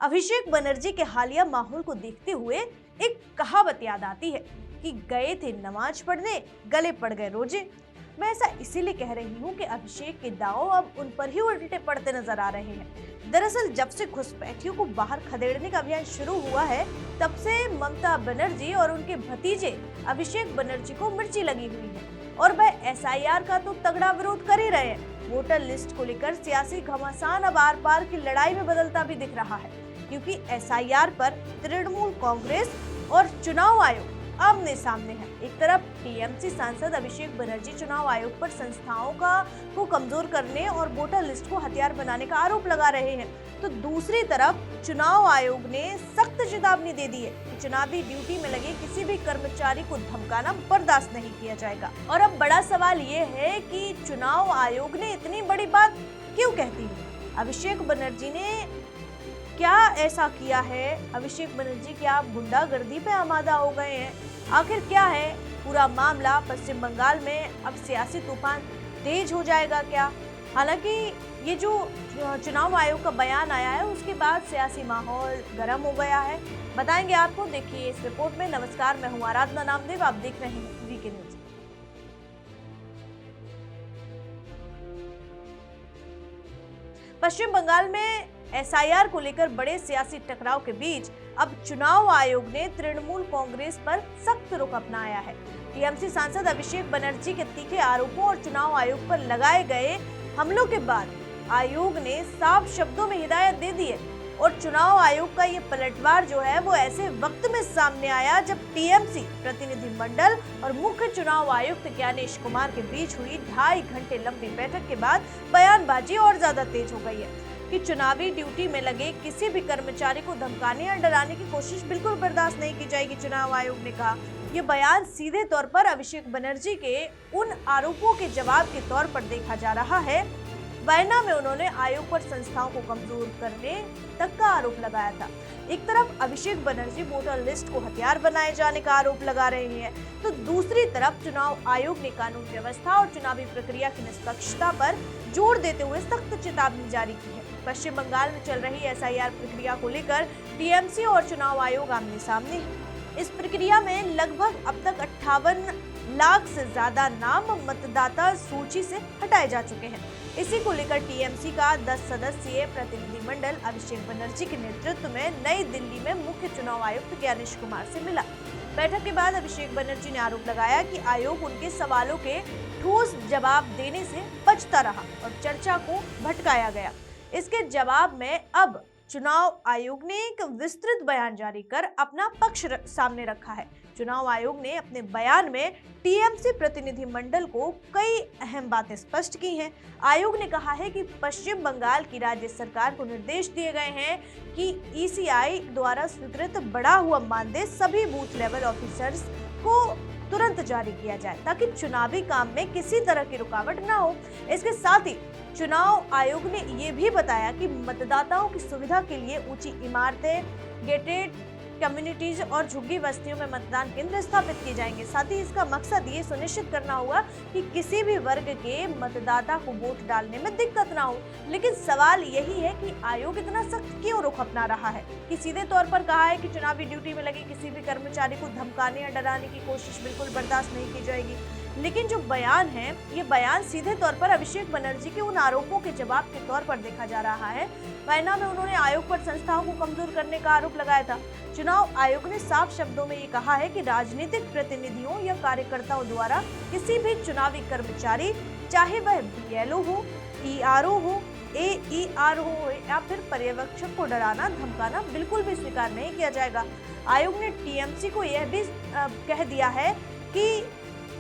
अभिषेक बनर्जी के हालिया माहौल को देखते हुए एक कहावत याद आती है कि गए थे नमाज पढ़ने, गले पड़ गए रोजे। मैं ऐसा इसीलिए कह रही हूँ कि अभिषेक के दांव अब उन पर ही उल्टे पड़ते नजर आ रहे हैं। दरअसल जब से घुसपैठियों को बाहर खदेड़ने का अभियान शुरू हुआ है, तब से ममता बनर्जी और उनके भतीजे अभिषेक बनर्जी को मिर्ची लगी हुई है और वह एसआईआर का तो तगड़ा विरोध कर ही रहे हैं। वोटर लिस्ट को लेकर सियासी घमासान अब आर पार की लड़ाई में बदलता भी दिख रहा है, क्योंकि एसआईआर पर तृणमूल कांग्रेस और चुनाव आयोग आमने सामने है। एक तरफ टीएमसी सांसद अभिषेक बनर्जी चुनाव आयोग पर संस्थाओं को कमजोर करने और वोटर लिस्ट को हथियार बनाने का आरोप लगा रहे हैं, तो दूसरी तरफ चुनाव आयोग ने सख्त चेतावनी दे दी है कि चुनावी ड्यूटी में लगे किसी भी कर्मचारी को धमकाना बर्दाश्त नहीं किया जाएगा। और अब बड़ा सवाल ये है कि चुनाव आयोग ने इतनी बड़ी बात क्यों कहती है? अभिषेक बनर्जी ने क्या ऐसा किया है? अभिषेक बनर्जी क्या गुंडागर्दी पे आमादा हो गए हैं? आखिर क्या है पूरा मामला? पश्चिम बंगाल में अब सियासी तूफान तेज हो जाएगा क्या? हालांकि ये जो चुनाव आयोग का बयान आया है, उसके बाद सियासी माहौल गर्म हो गया है। बताएंगे आपको, देखिए इस रिपोर्ट में। नमस्कार, मैं हूं आराधना नामदेव, आप देख रहे हैं वीके न्यूज। पश्चिम बंगाल में एसआईआर को लेकर बड़े सियासी टकराव के बीच अब चुनाव आयोग ने तृणमूल कांग्रेस पर सख्त रुख अपनाया है। टीएमसी सांसद अभिषेक बनर्जी के तीखे आरोपों और चुनाव आयोग पर लगाए गए हमलों के बाद आयोग ने साफ शब्दों में हिदायत दे दी है। और चुनाव आयोग का ये पलटवार जो है वो ऐसे वक्त में सामने आया जब टीएमसी प्रतिनिधि मंडल और मुख्य चुनाव आयुक्त ज्ञानेश कुमार के बीच हुई 2.5 घंटे लंबी बैठक के बाद बयानबाजी और ज्यादा तेज हो गई है कि चुनावी ड्यूटी में लगे किसी भी कर्मचारी को धमकाने या डराने की कोशिश बिल्कुल बर्दाश्त नहीं की जाएगी, चुनाव आयोग ने कहा। ये बयान सीधे तौर पर अभिषेक बनर्जी के उन आरोपों के जवाब के तौर पर देखा जा रहा है। बयान में उन्होंने आयोग पर संस्थाओं को कमजोर करने तक का आरोप लगाया था। एक तरफ अभिषेक बनर्जी वोटर लिस्ट को हथियार बनाए जाने का आरोप लगा रहे हैं, तो दूसरी तरफ चुनाव आयोग ने कानून व्यवस्था और चुनावी प्रक्रिया की निष्पक्षता पर जोर देते हुए सख्त चेतावनी जारी की है। पश्चिम बंगाल में चल रही एसआईआर प्रक्रिया को लेकर टीएमसी और चुनाव आयोग आमने सामने है। इस प्रक्रिया में लगभग अब तक 58 लाख से ज्यादा नाम मतदाता सूची से हटाए जा चुके हैं। इसी को लेकर टीएमसी का 10 सदस्यीय प्रतिनिधि मंडल अभिषेक बनर्जी के नेतृत्व में नई दिल्ली में मुख्य चुनाव आयुक्त ज्ञानेश कुमार से मिला। बैठक के बाद अभिषेक बनर्जी ने आरोप लगाया कि आयोग उनके सवालों के ठोस जवाब देने से बचता रहा और चर्चा को भटकाया गया। इसके जवाब में अब चुनाव आयोग ने एक विस्तृत बयान जारी कर अपना पक्ष सामने रखा है। चुनाव आयोग ने अपने बयान में टीएमसी प्रतिनिधि मंडल को कई अहम बातें स्पष्ट की हैं। आयोग ने कहा है कि पश्चिम बंगाल की राज्य सरकार को निर्देश दिए गए हैं कि ईसीआई द्वारा स्वीकृत बढ़ा हुआ मानदेय सभी बूथ लेवल ऑफिसर्स को तुरंत जारी किया जाए, ताकि चुनावी काम में किसी तरह की रुकावट न हो। इसके साथ ही चुनाव आयोग ने ये भी बताया कि मतदाताओं की सुविधा के लिए ऊंची इमारतें, गेटेड कम्युनिटीज और झुग्गी बस्तियों में मतदान केंद्र स्थापित किए जाएंगे। साथ ही इसका मकसद ये सुनिश्चित करना होगा कि किसी भी वर्ग के मतदाता को वोट डालने में दिक्कत ना हो। लेकिन सवाल यही है कि आयोग इतना सख्त क्यों रुख अपना रहा है कि सीधे तौर पर कहा है कि चुनावी ड्यूटी में लगे किसी भी कर्मचारी को धमकाने या डराने की कोशिश बिल्कुल बर्दाश्त नहीं की जाएगी। लेकिन जो बयान है, ये बयान सीधे तौर पर अभिषेक बनर्जी के उन आरोपों के जवाब के तौर पर देखा जा रहा है। बयान में उन्होंने आयोग पर संस्थाओं को कमजोर करने का आरोप लगाया था। चुनाव आयोग ने साफ शब्दों में ये कहा है कि राजनीतिक प्रतिनिधियों या कार्यकर्ताओं द्वारा किसी भी चुनावी कर्मचारी, चाहे वह बीएलओ हो, ईआरओ हो, एईआर हो या फिर पर्यवेक्षक को डराना धमकाना बिल्कुल भी स्वीकार नहीं किया जाएगा। आयोग ने टीएमसी को यह भी कह दिया है कि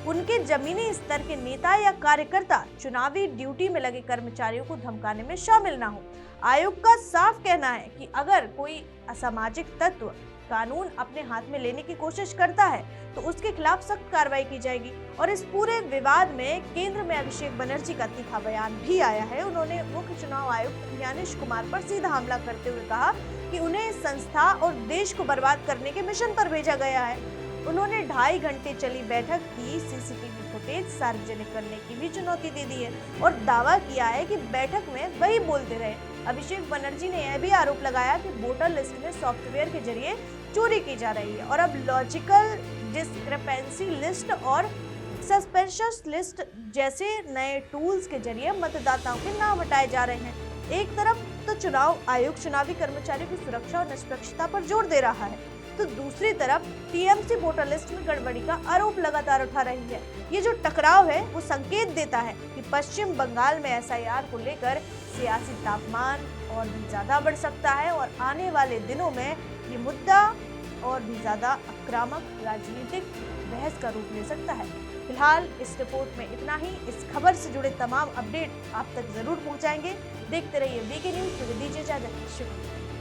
उनके जमीनी स्तर के नेता या कार्यकर्ता चुनावी ड्यूटी में लगे कर्मचारियों को धमकाने में शामिल ना हो। आयोग का साफ कहना है कि अगर कोई असामाजिक तत्व कानून अपने हाथ में लेने की कोशिश करता है तो उसके खिलाफ सख्त कार्रवाई की जाएगी। और इस पूरे विवाद में केंद्र में अभिषेक बनर्जी का तीखा बयान भी आया है। उन्होंने मुख्य चुनाव आयुक्त ज्ञानेश कुमार पर सीधा हमला करते हुए कहा कि उन्हें संस्था और देश को बर्बाद करने के मिशन पर भेजा गया है। उन्होंने 2.5 घंटे चली बैठक की सीसीटीवी फुटेज सार्वजनिक करने की भी चुनौती दे दी है और दावा किया है कि बैठक में वही बोलते रहे अभिषेक बनर्जी ने यह भी आरोप लगाया कि वोटर लिस्ट में सॉफ्टवेयर के जरिए चोरी की जा रही है और अब लॉजिकल डिस्क्रिपेंसी लिस्ट और सस्पेंशस लिस्ट जैसे नए टूल्स के जरिए मतदाताओं के नाम हटाए जा रहे हैं। एक तरफ तो चुनाव आयोग चुनावी कर्मचारियों की सुरक्षा और निष्पक्षता पर जोर दे रहा है, तो दूसरी तरफ टीएमसी वोटर लिस्ट में गड़बड़ी का आरोप लगातार उठा रही है। ये जो टकराव है वो संकेत देता है कि पश्चिम बंगाल में एसआईआर को लेकर सियासी तापमान और भी ज्यादा बढ़ सकता है और आने वाले दिनों में ये मुद्दा और भी ज्यादा आक्रामक राजनीतिक बहस का रूप ले सकता है। फिलहाल इस रिपोर्ट में इतना ही। इस खबर से जुड़े तमाम अपडेट आप तक जरूर पहुंचाएंगे। देखते रहिए वीके न्यूज़। दीजिए इजाजत। शुक्रिया।